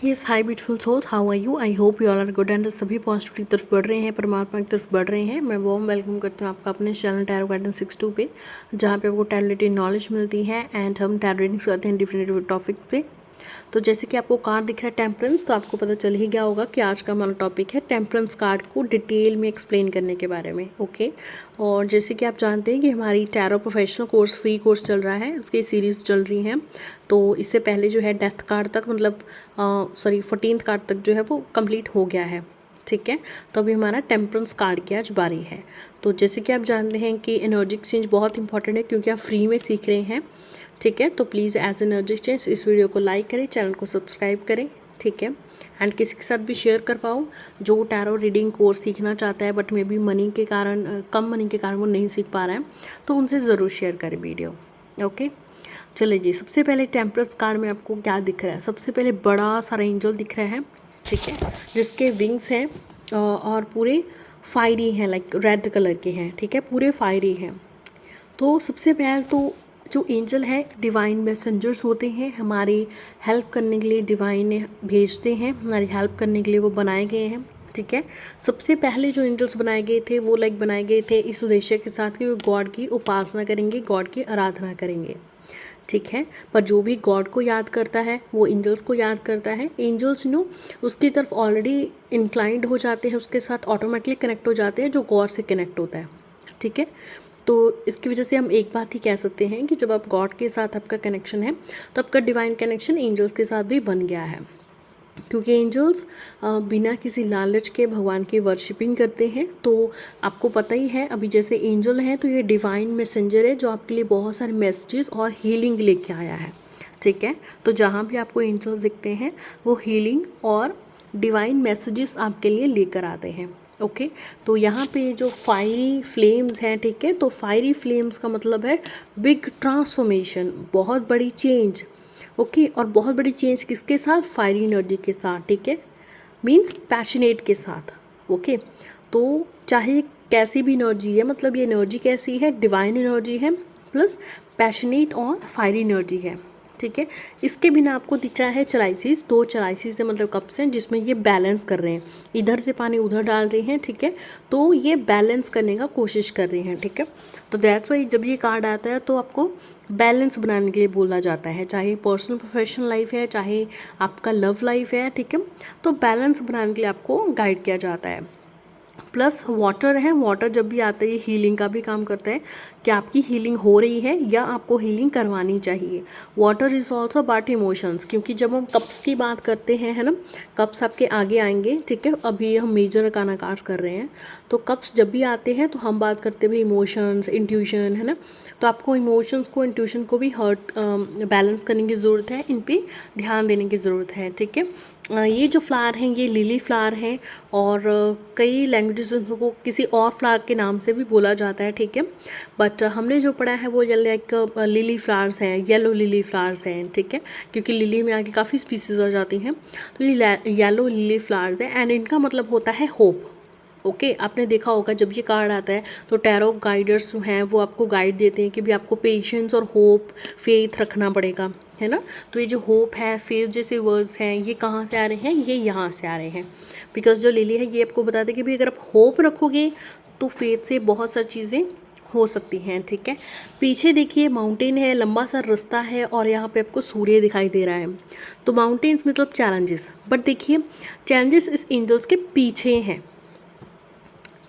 Yes hi beautiful souls, how are you? I hope you all are good and सभी positive की तरफ बढ़ रहे हैं, परमात्मा की तरफ बढ़ रहे हैं। मैं वॉर्म वेलकम करती हूँ आपका अपने चैनल टैरो गाइडेंस 62 पे, जहाँ पे आपको टैरो रिलेटेड नॉलेज मिलती है एंड हम टैरो रीडिंग्स करते हैं डिफरेंट टॉपिक पे। तो जैसे कि आपको कार्ड दिख रहा है टेम्परेंस, तो आपको पता चल ही गया होगा कि आज का हमारा टॉपिक है टेम्परेंस कार्ड को डिटेल में एक्सप्लेन करने के बारे में। ओके, और जैसे कि आप जानते हैं कि हमारी tarot professional course free course चल रहा है, उसकी सीरीज़ चल रही हैं। तो इससे पहले जो है डेथ कार्ड तक मतलब 14th कार्ड तक जो है वो कंप्लीट हो गया है। ठीक है, तो अभी हमारा टेम्परेंस कार्ड की आज बारी है। तो जैसे कि आप जानते हैं कि एनर्जी एक्सचेंज बहुत इंपॉर्टेंट है, क्योंकि आप फ्री में सीख रहे हैं। ठीक है, तो प्लीज़ एज एनर्जी एक्सचेंज इस वीडियो को लाइक करें, चैनल को सब्सक्राइब करें। ठीक है, एंड किसी के साथ भी शेयर कर पाओ जो टैरो रीडिंग कोर्स सीखना चाहता है बट मे बी मनी के कारण कम मनी के कारण वो नहीं सीख पा रहा है, तो उनसे ज़रूर शेयर करें वीडियो। ओके, चलिए जी, सबसे पहले टेम्परेंस कार्ड में आपको क्या दिख रहा है? सबसे पहले बड़ा सारा एंजल दिख रहा है, ठीक है, जिसके विंग्स हैं और पूरे फायरी हैं, लाइक रेड कलर के हैं। ठीक है, पूरे फायरी हैं। तो सबसे पहले तो जो एंजल है डिवाइन मैसेंजर्स होते हैं, हमारी हेल्प करने के लिए डिवाइन भेजते हैं, हमारी हेल्प करने के लिए वो बनाए गए हैं। ठीक है, सबसे पहले जो एंजल्स बनाए गए थे वो लाइक बनाए गए थे इस उद्देश्य के साथ कि वो गॉड की उपासना करेंगे, गॉड की आराधना करेंगे। ठीक है, पर जो भी गॉड को याद करता है वो एंजल्स को याद करता है। एंजल्स उसकी तरफ ऑलरेडी इंक्लाइंड हो जाते हैं, उसके साथ ऑटोमेटिकली कनेक्ट हो जाते हैं जो गॉड से कनेक्ट होता है। ठीक है, तो इसकी वजह से हम एक बात ही कह सकते हैं कि जब आप गॉड के साथ आपका कनेक्शन है तो आपका डिवाइन कनेक्शन एंजल्स के साथ भी बन गया है, क्योंकि एंजल्स बिना किसी लालच के भगवान की वर्शिपिंग करते हैं। तो आपको पता ही है, अभी जैसे एंजल है तो ये डिवाइन मैसेंजर है जो आपके लिए बहुत सारे मैसेजेस और हीलिंग लेके आया है। ठीक है, तो जहाँ भी आपको एंजल्स दिखते हैं वो हीलिंग और डिवाइन मैसेजेस आपके लिए लेकर आते हैं। ओके, तो यहाँ पे जो फायरी फ्लेम्स हैं, ठीक है, तो फायरी फ्लेम्स का मतलब है बिग ट्रांसफॉर्मेशन, बहुत बड़ी चेंज। ओके, और बहुत बड़ी चेंज किसके साथ? फायरी एनर्जी के साथ। ठीक है, मीन्स पैशनेट के साथ। ओके, तो चाहे कैसी भी एनर्जी है, मतलब ये एनर्जी कैसी है? डिवाइन एनर्जी है प्लस पैशनेट और फायरी एनर्जी है। ठीक है, इसके बिना आपको दिख रहा है चलाइसिस, दो चलाइसिस है मतलब कप्स हैं जिसमें ये बैलेंस कर रहे हैं, इधर से पानी उधर डाल रहे हैं। ठीक है, तो ये बैलेंस करने का कोशिश कर रहे हैं। ठीक है, तो दैट्स वाई जब ये कार्ड आता है तो आपको बैलेंस बनाने के लिए बोला जाता है, चाहे पर्सनल प्रोफेशनल लाइफ है, चाहे आपका लव लाइफ है। ठीक है, तो बैलेंस बनाने के लिए आपको गाइड किया जाता है। प्लस वाटर है, वाटर जब भी आता है ये हीलिंग का भी काम करता है कि आपकी हीलिंग हो रही है या आपको हीलिंग करवानी चाहिए। Water is also about emotions, क्योंकि जब हम कप्स की बात करते हैं, है ना, कप्स आपके आगे आएंगे। ठीक है, अभी हम मेजर अरकाना कार्ड्स कर रहे हैं, तो कप्स जब भी आते हैं तो हम बात करते हैं इमोशंस, इंट्यूशन, है ना। तो आपको इमोशंस को, इंट्यूशन को भी हर्ट बैलेंस करने की ज़रूरत है, इन पर ध्यान देने की ज़रूरत है। ठीक है, ये जो फ्लावर हैं ये लिली फ्लावर हैं, और कई लैंग्वेजेस को किसी और फ्लावर के नाम से भी बोला जाता है। ठीक है, बट हमने जो पढ़ा है वो लाइक लिली फ्लावर्स हैं, येलो लिली फ्लावर्स हैं। ठीक है, क्योंकि लिली में आगे काफ़ी स्पीसीज आ जाती हैं, तो ये येलो लिली फ्लावर्स हैं एंड इनका मतलब होता है होप। ओके, आपने देखा होगा जब ये कार्ड आता है तो टैरो गाइडर्स जो हैं वो आपको गाइड देते हैं कि भी आपको पेशेंस और होप, फेथ रखना पड़ेगा, है ना। तो ये जो होप है, फेथ जैसे वर्ड्स हैं ये कहाँ से आ रहे हैं? ये यहाँ से आ रहे हैं, बिकॉज जो लिली है ये आपको बताते हैं कि भी अगर आप होप रखोगे तो फेथ से बहुत सारी चीज़ें हो सकती हैं। ठीक है, पीछे देखिए माउंटेन है, लंबा सा रास्ता है और यहाँ पे आपको सूर्य दिखाई दे रहा है। तो माउंटेन्स मतलब चैलेंजेस, बट देखिए चैलेंजेस इस एंजल्स के पीछे हैं।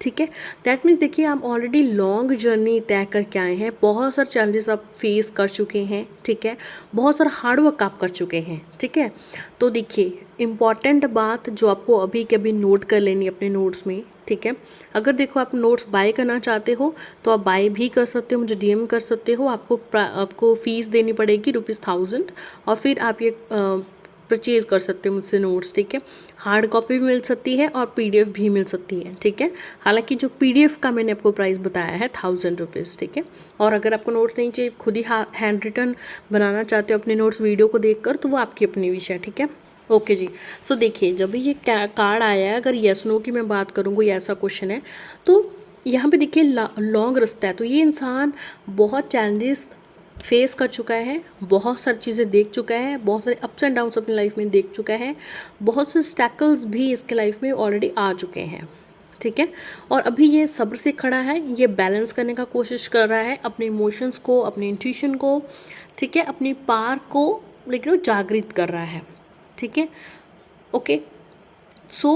ठीक है, दैट मीन्स देखिए आप ऑलरेडी लॉन्ग जर्नी तय करके आए हैं, बहुत सारे चैलेंजेस आप फेस कर चुके हैं। ठीक है, बहुत सारा हार्ड वर्क आप कर चुके हैं। ठीक है, तो देखिए इम्पॉर्टेंट बात जो आपको अभी के अभी नोट कर लेनी है अपने नोट्स में। ठीक है, अगर देखो आप नोट्स बाय करना चाहते हो तो आप बाय भी कर सकते हो, मुझे डीएम कर सकते हो। आपको फ़ीस देनी पड़ेगी ₹1000 और फिर आप ये परचेज़ कर सकते हो मुझसे नोट्स। ठीक है, हार्ड कॉपी भी मिल सकती है और पीडीएफ भी मिल सकती है। ठीक है, हालांकि जो पीडीएफ का मैंने आपको प्राइस बताया है ₹1000। ठीक है, और अगर आपको नोट्स नहीं चाहिए, खुद ही हैंड रिटन बनाना चाहते हो अपने नोट्स वीडियो को देखकर, तो वो आपकी अपनी विषय है। ठीक है, ओके जी। सो देखिए जब भी ये कार्ड आया है, अगर येस नो की मैं बात करूँ, कोई ऐसा क्वेश्चन है तो यहाँ पे देखिए लॉन्ग रास्ता है, तो ये इंसान बहुत चैलेंजेस फेस कर चुका है, बहुत सारी चीज़ें देख चुका है, बहुत सारे अप्स एंड डाउन्स अपनी लाइफ में देख चुका है, बहुत से स्टैकल्स भी इसके लाइफ में ऑलरेडी आ चुके हैं, ठीक है। और अभी ये सब्र से खड़ा है, ये बैलेंस करने का कोशिश कर रहा है अपने इमोशंस को, अपने इंट्यूशन को, ठीक है, अपनी पार को, लेकिन वो जागृत कर रहा है, ठीक है। ओके, सो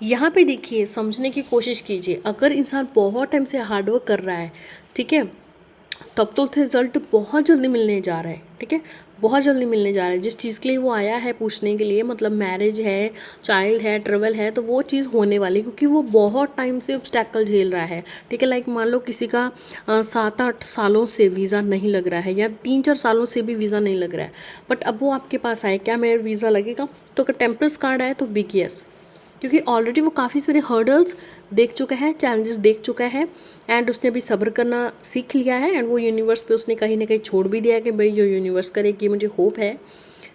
यहाँ पे देखिए, समझने की कोशिश कीजिए, अगर इंसान बहुत टाइम से हार्डवर्क कर रहा है, ठीक है, तब तो रिजल्ट बहुत जल्दी मिलने जा रहा है, ठीक है, बहुत जल्दी मिलने जा रहा है। जिस चीज़ के लिए वो आया है पूछने के लिए, मतलब मैरिज है, चाइल्ड है, ट्रेवल है, तो वो चीज़ होने वाली, क्योंकि वो बहुत टाइम से ऑब्स्टैकल झेल रहा है, ठीक है। लाइक मान लो किसी का 7-8 सालों से वीज़ा नहीं लग रहा है, या 3-4 सालों से भी वीज़ा नहीं लग रहा है, बट अब वो आपके पास आए, क्या मेरा वीज़ा लगेगा? तो अगर टेम्परस कार्ड आए तो बिग यस, क्योंकि ऑलरेडी वो काफ़ी सारे हर्डल्स देख चुका है, चैलेंजेस देख चुका है, एंड उसने अभी सब्र करना सीख लिया है, एंड वो यूनिवर्स पे उसने कहीं ना कहीं छोड़ भी दिया है कि भाई जो यूनिवर्स करेगी, मुझे होप है,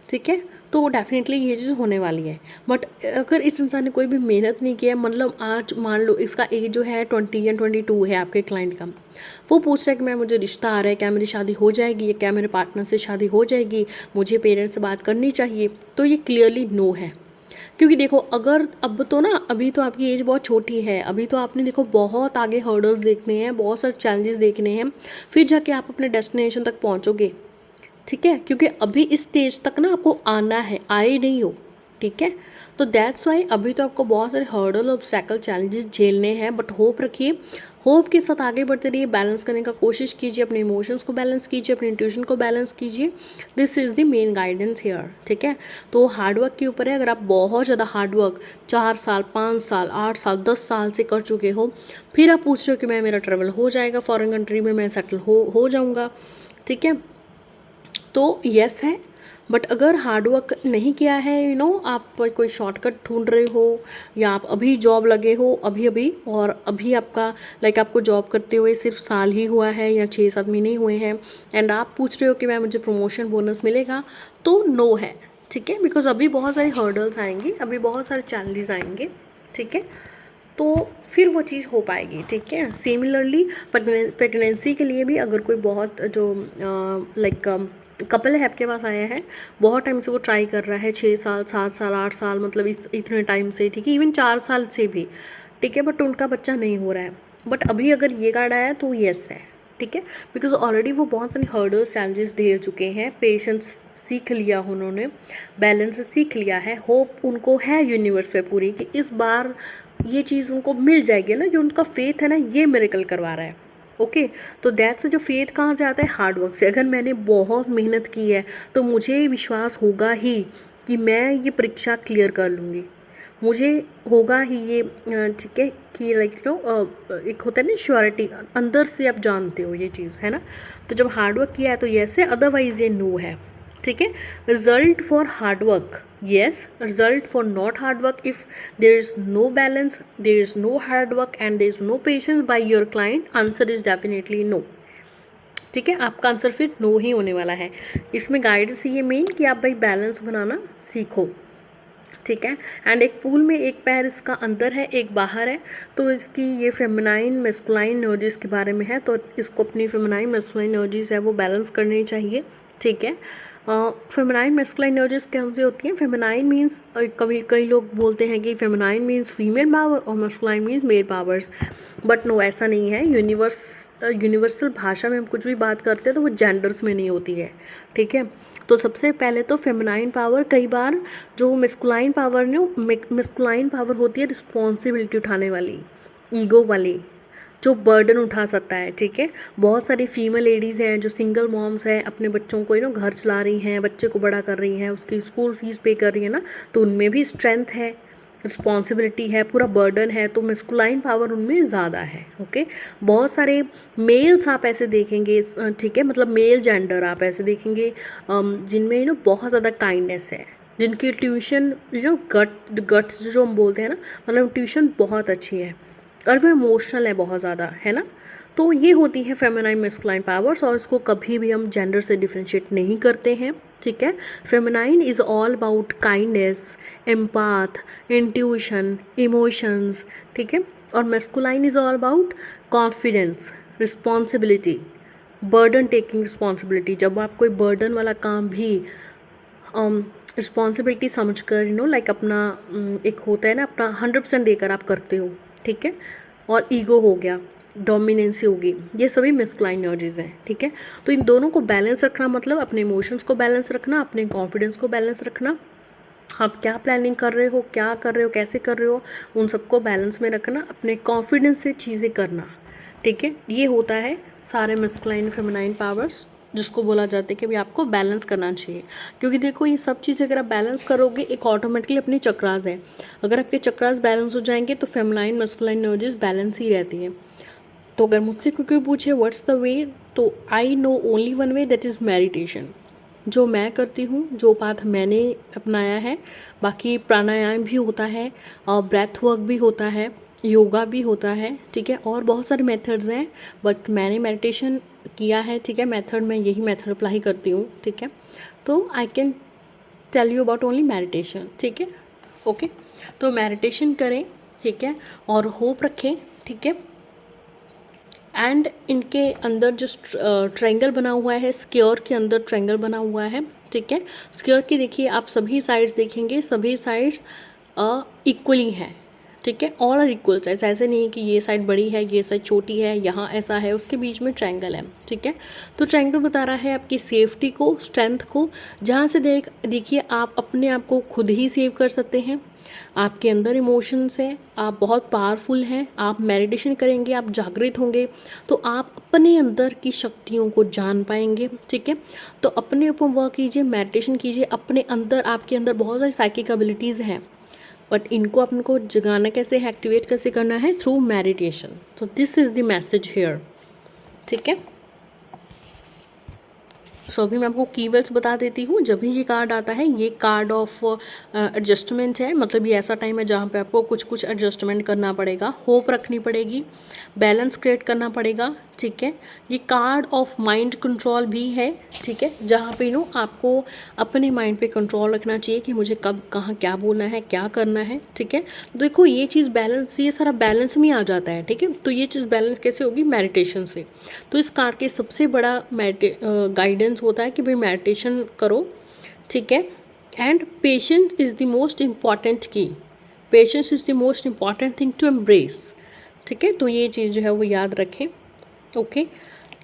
ठीक है। तो डेफिनेटली ये चीज़ होने वाली है। बट अगर इस इंसान ने कोई भी मेहनत नहीं किया, मतलब आज मान लो इसका एज जो है 20 या 22 है आपके क्लाइंट का, वो पूछ रहा है कि मैं, मुझे रिश्ता आ रहा है, क्या मेरी शादी हो जाएगी, या क्या मेरे पार्टनर से शादी हो जाएगी, मुझे पेरेंट्स से बात करनी चाहिए, तो ये क्लियरली नो है। क्योंकि देखो, अगर अब तो ना, अभी तो आपकी एज बहुत छोटी है, अभी तो आपने देखो बहुत आगे हर्डल्स देखने हैं, बहुत सारे चैलेंजेस देखने हैं, फिर जाके आप अपने डेस्टिनेशन तक पहुंचोगे, ठीक है। क्योंकि अभी इस स्टेज तक ना आपको आना है, आए नहीं हो, ठीक है। तो दैट्स वाई अभी तो आपको बहुत सारे हर्डल, ऑब्स्टैकल, चैलेंजेस झेलने हैं, बट होप रखिए, होप के साथ आगे बढ़ते रहिए, बैलेंस करने का कोशिश कीजिए, अपने इमोशंस को बैलेंस कीजिए, अपने इंट्यूशन को बैलेंस कीजिए। This is the main guidance here, ठीक है। तो हार्डवर्क के ऊपर है, अगर आप बहुत ज़्यादा हार्डवर्क 4 साल, 5 साल, 8 साल, 10 साल से कर चुके हो, फिर आप पूछ रहे हो कि मैं, मेरा ट्रेवल हो जाएगा फॉरेन कंट्री में, मैं सेटल हो जाऊँगा, ठीक है, तो यस है। बट अगर हार्डवर्क नहीं किया है, आप कोई शॉर्टकट ढूंढ रहे हो, या आप अभी जॉब लगे हो अभी अभी, और अभी आपका लाइक आपको जॉब करते हुए सिर्फ साल ही हुआ है या 6-7 महीने हुए हैं, एंड आप पूछ रहे हो कि मैं, मुझे प्रमोशन बोनस मिलेगा, तो नो है, ठीक है। बिकॉज अभी बहुत सारी हर्डल्स आएंगी, अभी बहुत सारे चैलेंजेस आएंगे, ठीक है, तो फिर वो चीज़ हो पाएगी, ठीक है। सिमिलरली प्रेगनेंसी के लिए भी, अगर कोई बहुत जो लाइक कपल है आपके पास आया है, बहुत टाइम से वो ट्राई कर रहा है, 6 साल, 7 साल, 8 साल, मतलब इतने टाइम से, ठीक है, इवन 4 साल से भी, ठीक है, बट उनका बच्चा नहीं हो रहा है, बट अभी अगर ये कार्ड आया तो येस है, ठीक है। बिकॉज ऑलरेडी वो बहुत सारी हर्डल्स, चैलेंजेस दे चुके हैं, पेशेंस सीख लिया उन्होंने, बैलेंस सीख लिया है, होप उनको है यूनिवर्स पे पूरी कि इस बार ये चीज़ उनको मिल जाएगी ना, जो उनका फेथ है ना, ये मिरेकल करवा रहा है, ओके। तो दैट्स जो फेथ कहाँ से आता है? हार्डवर्क से। अगर मैंने बहुत मेहनत की है तो मुझे विश्वास होगा ही कि मैं ये परीक्षा क्लियर कर लूँगी, मुझे होगा ही ये, ठीक है, कि लाइक एक होता है ना श्योरिटी, अंदर से आप जानते हो ये चीज़, है ना। तो जब हार्डवर्क किया है तो येस है, अदरवाइज ये नो है, ठीक है। Result for hard work yes, result for not hard work, if there is no balance, there is no hard work and there is no patience by your client, answer is definitely no, ठीक है। आपका answer फिर no ही होने वाला है। इसमें guidance ये main कि आप भाई बैलेंस बनाना सीखो, ठीक है। एंड एक पूल में एक पैर इसका अंदर है, एक बाहर है, तो इसकी ये फेमिनाइन मेस्कुलाइन एनर्जीज के बारे में है, तो इसको अपनी फेमिनाइन मेस्कुलाइन एनर्जीज है वो बैलेंस करनी चाहिए, ठीक है। फेमिनाइन मेस्कुलाइन एनर्जीज कौन सी होती हैं? फेमिनाइन मीन्स, कभी कई लोग बोलते हैं कि फेमिनाइन मीन्स फीमेल पावर और masculine means male powers, but no, ऐसा नहीं है। यूनिवर्सल भाषा में हम कुछ भी बात करते हैं तो वो जेंडर्स में नहीं होती है, ठीक है। तो सबसे पहले तो फेमिनाइन पावर, कई बार जो मेस्कुलाइन पावर मेस्कुलाइन पावर होती है रिस्पॉन्सिबिलिटी उठाने वाली, ईगो वाली, जो बर्डन उठा सकता है, ठीक है। बहुत सारी फीमेल लेडीज़ हैं जो सिंगल मॉम्स हैं, अपने बच्चों को घर चला रही हैं, बच्चे को बड़ा कर रही हैं, उसकी स्कूल फीस पे कर रही है ना, तो उनमें भी स्ट्रेंथ है, रिस्पॉन्सिबिलिटी है, पूरा बर्डन है, तो मेस्कुलाइन पावर उनमें ज़्यादा है, ओके। बहुत सारे मेल्स आप ऐसे देखेंगे, ठीक है, मतलब मेल जेंडर आप ऐसे देखेंगे जिनमें बहुत ज़्यादा काइंडनेस है, जिनकी ट्यूशन गट्स जो हम बोलते हैं ना, मतलब ट्यूशन बहुत अच्छी है, और वो इमोशनल है बहुत ज़्यादा, है ना। तो ये होती है फेमिनाइन मेस्कुलाइन पावर्स, और इसको कभी भी हम जेंडर से डिफ्रेंशिएट नहीं करते हैं, ठीक है। Feminine is all about kindness, empath, intuition, emotions, ठीक है। और masculine is all about confidence, responsibility, burden taking responsibility, जब आप कोई बर्डन वाला काम भी रिस्पॉन्सिबिलिटी समझ कर लाइक अपना एक होता है ना, अपना 100% देकर आप करते हो, ठीक है। और ईगो हो गया, डोमिनेंसी होगी, ये सभी मेस्कुलाइन एनर्जीज हैं, ठीक है। तो इन दोनों को बैलेंस रखना मतलब अपने इमोशंस को बैलेंस रखना, अपने कॉन्फिडेंस को बैलेंस रखना, आप क्या प्लानिंग कर रहे हो, क्या कर रहे हो, कैसे कर रहे हो, उन सबको बैलेंस में रखना, अपने कॉन्फिडेंस से चीज़ें करना, ठीक है। ये होता है सारे मेस्कुलाइन फेमिनाइन पावर्स, जिसको बोला जाता है कि भाई आपको बैलेंस करना चाहिए। क्योंकि देखो ये सब चीज़ें अगर आप बैलेंस करोगे, एक ऑटोमेटिकली अपनी चक्रास है, अगर आपके चक्रास बैलेंस हो जाएंगे तो फेमिनाइन मेस्कुलाइन एनर्जीज बैलेंस ही रहती है। तो अगर मुझसे कोई पूछे व्हाट्स द वे, तो I know only one way, that is meditation. जो मैं करती हूँ, जो पाथ मैंने अपनाया है, बाकी प्राणायाम भी होता है और ब्रेथ वर्क भी होता है, योगा भी होता है, ठीक है, और बहुत सारे मेथड्स हैं, बट मैंने मेडिटेशन किया है, ठीक है। मेथड मैं यही मेथड अप्लाई करती हूँ, ठीक है। तो I can tell you about only meditation, ठीक है, ओके। तो मेडिटेशन करें, ठीक है, और होप रखें, ठीक है। एंड इनके अंदर जो ट्रायंगल बना हुआ है, स्क्वायर के अंदर ट्रायंगल बना हुआ है, ठीक है। स्क्वायर की देखिए आप सभी साइड्स देखेंगे, सभी साइड्स इक्वली हैं, ठीक है, ऑल आर इक्वल साइड्स, ऐसे नहीं है कि ये साइड बड़ी है, ये साइड छोटी है, यहाँ ऐसा है, उसके बीच में ट्रायंगल है, ठीक है। तो ट्रायंगल बता रहा है आपकी सेफ्टी को, स्ट्रेंथ को, जहाँ से देखिए आप अपने आप को खुद ही सेव कर सकते हैं। आपके अंदर इमोशंस है, आप बहुत पावरफुल हैं, आप मेडिटेशन करेंगे, आप जागृत होंगे, तो आप अपने अंदर की शक्तियों को जान पाएंगे, ठीक है। तो अपने ऊपर वर्क कीजिए, मेडिटेशन कीजिए, अपने अंदर, आपके अंदर बहुत सारी साइकिक एबिलिटीज़ हैं, बट इनको आपको जगाना कैसे है, एक्टिवेट कैसे करना है, थ्रू मेडिटेशन। तो this is the message here, ठीक है। सो अभी मैं आपको कीवर्ड्स बता देती हूँ। जब भी ये कार्ड आता है, ये कार्ड ऑफ एडजस्टमेंट है, मतलब ये ऐसा टाइम है जहाँ पे आपको कुछ कुछ एडजस्टमेंट करना पड़ेगा, होप रखनी पड़ेगी, बैलेंस क्रिएट करना पड़ेगा, ठीक है। ये कार्ड ऑफ माइंड कंट्रोल भी है, ठीक है, जहाँ पे आपको अपने माइंड पे कंट्रोल रखना चाहिए कि मुझे कब कहाँ क्या बोलना है, क्या करना है, ठीक है। देखो ये चीज़ बैलेंस, ये सारा बैलेंस में आ जाता है, ठीक है। तो ये चीज़ बैलेंस कैसे होगी, मेडिटेशन से। तो इस कार्ड के सबसे बड़ा गाइडेंस होता है कि भाई मेडिटेशन करो, ठीक है। And patience is the most important key, patience is the most important thing to embrace, ठीक है। तो ये चीज़ जो है वो याद रखें, ओके।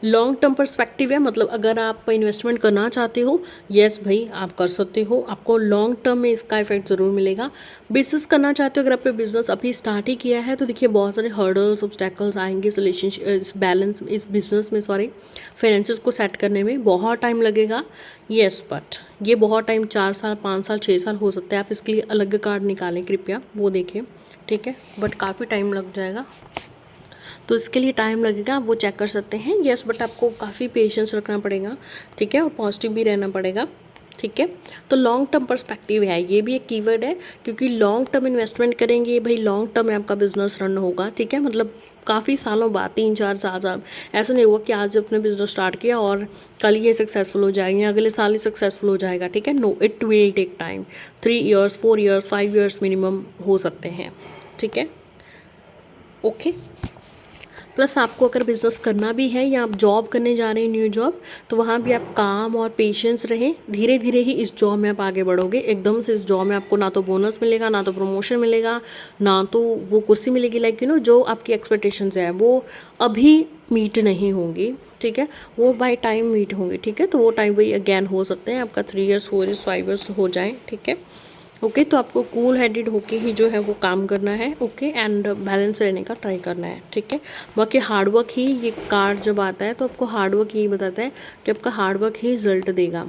लॉन्ग टर्म पर्सपेक्टिव है, मतलब अगर आप इन्वेस्टमेंट करना चाहते हो, यस भाई आप कर सकते हो, आपको लॉन्ग टर्म में इसका इफेक्ट ज़रूर मिलेगा। बिजनेस करना चाहते हो, अगर आपने बिजनेस अभी स्टार्ट ही किया है, तो देखिए बहुत सारे हर्डल्स, ऑब्स्टेकल्स आएंगे इस रिलेशनशिप, इस बैलेंस, इस बिजनेस में, सॉरी, फाइनेंसेस को सेट करने में बहुत टाइम लगेगा, यस। बट ये बहुत टाइम, 4 साल, 5 साल, 6 साल हो सकता है, आप इसके लिए अलग कार्ड निकालें कृपया, वो देखें, ठीक है। बट काफ़ी टाइम लग जाएगा, तो इसके लिए टाइम लगेगा, आप वो चेक कर सकते हैं, यस। बट आपको काफ़ी पेशेंस रखना पड़ेगा, ठीक है, और पॉजिटिव भी रहना पड़ेगा, ठीक है। तो लॉन्ग टर्म पर्सपेक्टिव है, ये भी एक कीवर्ड है, क्योंकि लॉन्ग टर्म इन्वेस्टमेंट करेंगे भाई, लॉन्ग टर्म में आपका बिजनेस रन होगा, ठीक है। मतलब काफ़ी सालों बाद, 3-4 साल, ऐसा नहीं होगा कि आज अपने बिजनेस स्टार्ट किया और कल ये सक्सेसफुल हो जाएगा या अगले साल ही सक्सेसफुल हो जाएगा, ठीक है। No, it will take time, 3 years, 4 years, 5 years minimum हो सकते हैं, ठीक है, ओके। प्लस आपको अगर बिज़नेस करना भी है या आप जॉब करने जा रहे हैं, न्यू जॉब, तो वहाँ भी आप काम और पेशेंस रहें, धीरे धीरे ही इस जॉब में आप आगे बढ़ोगे। एकदम से इस जॉब में आपको ना तो बोनस मिलेगा, ना तो प्रमोशन मिलेगा, ना तो वो कुर्सी मिलेगी, लाइक जो आपकी एक्सपेक्टेशंस है वो अभी मीट नहीं होंगी, ठीक है, वो बाय टाइम मीट होंगे, ठीक है। तो वो टाइम वही अगेन हो सकते हैं, आपका 3 ईयर्स, 4 ईयर्स, 5 ईयर्स हो जाए, ठीक है, ओके। तो आपको कूल हेडेड होके ही जो है वो काम करना है, ओके, एंड बैलेंस रहने का ट्राई करना है, ठीक है। बाकी हार्डवर्क ही, ये कार्ड जब आता है तो आपको हार्डवर्क यही बताता है कि आपका हार्डवर्क ही रिजल्ट देगा,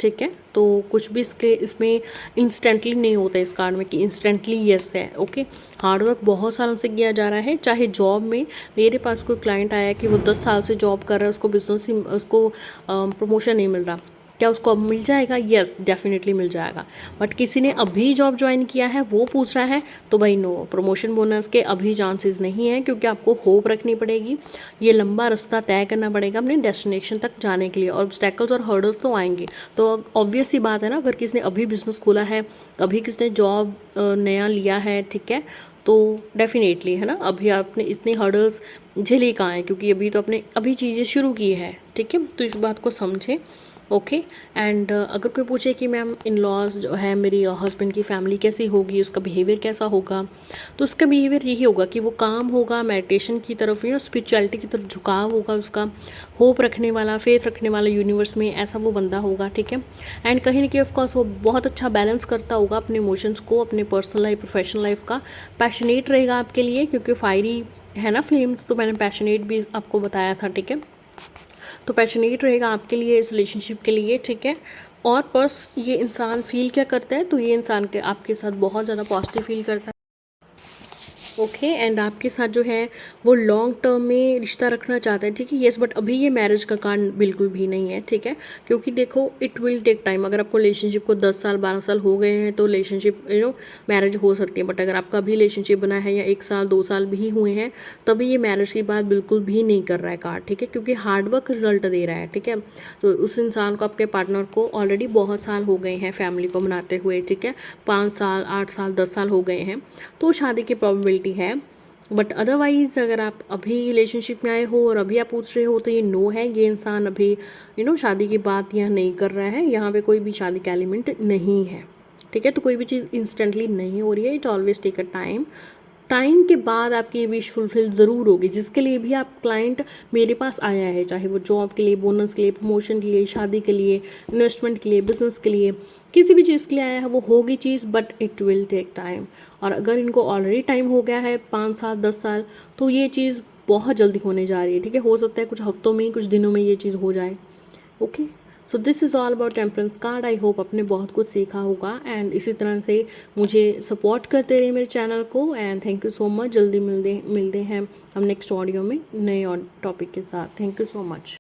ठीक है। तो कुछ भी इसमें इंस्टेंटली नहीं होता है इस कार्ड में कि इंस्टेंटली यस है, ओके। हार्डवर्क बहुत सालों से किया जा रहा है, चाहे जॉब में, मेरे पास कोई क्लाइंट आया कि वो 10 साल से जॉब कर रहा है, उसको बिजनेस, उसको प्रमोशन नहीं मिल रहा, क्या उसको अब मिल जाएगा? येस, डेफिनेटली मिल जाएगा। बट किसी ने अभी जॉब ज्वाइन किया है वो पूछ रहा है तो भाई नो, प्रमोशन बोनस के अभी चांसेस नहीं है, क्योंकि आपको होप रखनी पड़ेगी। ये लंबा रास्ता तय करना पड़ेगा अपने डेस्टिनेशन तक जाने के लिए, और ऑब्स्टेकल्स और हर्डल्स तो आएंगे। तो ऑब्वियस सी बात है ना, अगर किसी ने अभी बिजनेस खोला है, अभी किसी ने जॉब नया लिया है, ठीक है, तो डेफिनेटली है ना, अभी आपने इतनी हर्डल्स झेली कहाँ है, क्योंकि अभी तो आपने अभी चीज़ें शुरू की है, ठीक है। तो इस बात को समझें, ओके। एंड अगर कोई पूछे कि मैम इन लॉज जो है मेरी हस्बैंड की फैमिली कैसी होगी, उसका बिहेवियर कैसा होगा, तो उसका बिहेवियर यही होगा कि वो काम होगा, मेडिटेशन की तरफ या स्पिरिचुअलिटी की तरफ झुकाव होगा उसका, होप रखने वाला, फेथ रखने वाला यूनिवर्स में, ऐसा वो बंदा होगा, ठीक है। एंड कहीं ना कहीं ऑफकोर्स वो बहुत अच्छा बैलेंस करता होगा अपने इमोशंस को, अपने पर्सनल लाइफ प्रोफेशनल लाइफ का, पैशनेट रहेगा आपके लिए, क्योंकि फायरी है ना फ्लेम्स, तो मैंने पैशनेट भी आपको बताया था, ठीक है। तो पैशनेट रहेगा आपके लिए, इस रिलेशनशिप के लिए, ठीक है। और बस ये इंसान फील क्या करता है, तो ये इंसान के आपके साथ बहुत ज़्यादा पॉजिटिव फील करता है, ओके। एंड आपके साथ जो है वो लॉन्ग टर्म में रिश्ता रखना चाहता है, ठीक है, येस। बट अभी ये मैरिज का कारण बिल्कुल भी नहीं है, ठीक है, क्योंकि देखो इट विल टेक टाइम। अगर आपको रिलेशनशिप को 10 साल 12 साल हो गए हैं तो रिलेशनशिप मैरिज हो सकती है। बट अगर आपका अभी रिलेशनशिप बना है या 1 साल 2 साल भी हुए हैं, तभी ये मैरिज की बात बिल्कुल भी नहीं कर रहा है कार्ड, ठीक है, क्योंकि हार्डवर्क रिजल्ट दे रहा है, ठीक है। तो उस इंसान को, आपके पार्टनर को ऑलरेडी बहुत साल हो गए हैं फैमिली को बनाते हुए, ठीक है, 5 साल 8 साल 10 साल हो गए हैं, तो शादी की प्रॉबिलिटी है। बट अदरवाइज़ अगर आप अभी रिलेशनशिप में आए हो और अभी आप पूछ रहे हो, तो ये नो है, ये इंसान अभी शादी की बात यहाँ नहीं कर रहा है, यहाँ पे कोई भी शादी का एलिमेंट नहीं है, ठीक है। तो कोई भी चीज़ इंस्टेंटली नहीं हो रही है, it always take a time. Time के बाद आपकी ये विश फुलफिल ज़रूर होगी, जिसके लिए भी आप क्लाइंट मेरे पास आया है, चाहे वो जॉब के लिए, बोनस के लिए, प्रमोशन के लिए, शादी के लिए, इन्वेस्टमेंट के लिए, बिजनेस के लिए, किसी भी चीज़ के लिए आया है, वो होगी चीज़, but it will take time. और अगर इनको ऑलरेडी टाइम हो गया है 5 साल 10 साल, तो ये चीज़ बहुत जल्दी होने जा रही है, ठीक है। हो सकता है कुछ हफ्तों में ही, कुछ दिनों में ये चीज़ हो जाए, okay. So this is all about temperance card. I hope आपने बहुत कुछ सीखा होगा, एंड इसी तरह से मुझे सपोर्ट करते रहिए मेरे चैनल को, and thank you so much. जल्दी मिलते हैं हम नेक्स्ट ऑडियो में नए टॉपिक के साथ। Thank you so much.